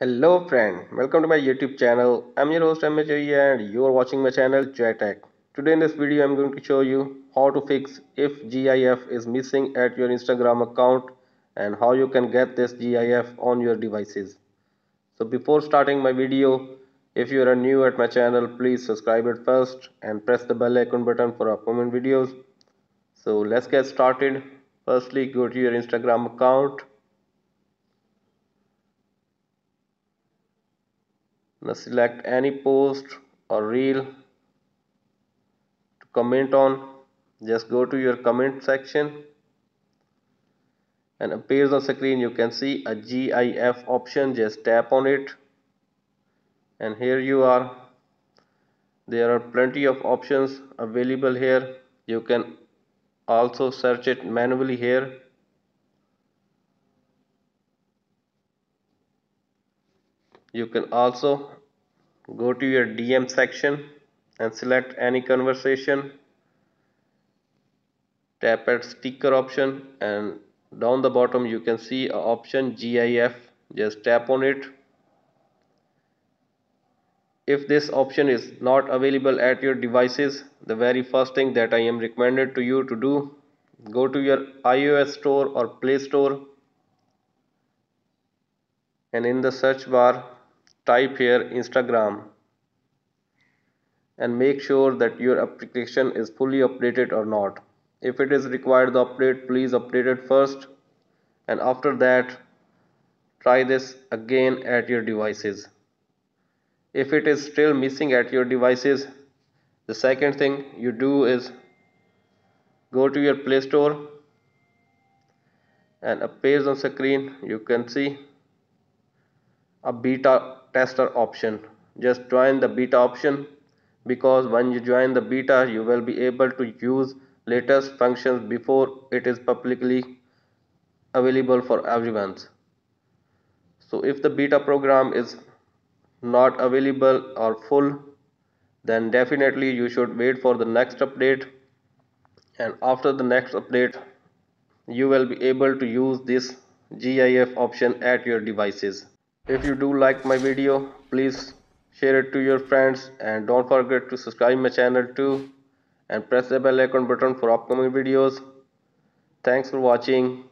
Hello friend, welcome to my YouTube channel. I'm your host MHOE and you are watching my channel JTech. Today in this video I'm going to show you how to fix if GIF is missing at your Instagram account and how you can get this GIF on your devices. So before starting my video, if you are new at my channel, please subscribe it first and press the bell icon button for upcoming videos. So let's get started. Firstly, go to your Instagram account. Now select any post or reel to comment on. Just go to your comment section and appears on screen. You can see a GIF option. Just tap on it and here you are. There are plenty of options available here. You can also search it manually here. You can also go to your DM section and select any conversation. Tap at sticker option and down the bottom you can see a option GIF. Just tap on it. If this option is not available at your devices, the very first thing that I am recommended to you to do, go to your iOS store or Play Store and in the search bar type here Instagram and make sure that your application is fully updated or not. If it is required the update, please update it first and after that try this again at your devices. If it is still missing at your devices, the second thing you do is go to your Play Store and appears on screen. You can see a beta tester option. Just join the beta option because when you join the beta you will be able to use latest functions before it is publicly available for everyone. So if the beta program is not available or full, then definitely you should wait for the next update and after the next update you will be able to use this GIF option at your devices. If you do like my video, please share it to your friends and don't forget to subscribe my channel too and press the bell icon button for upcoming videos. Thanks for watching.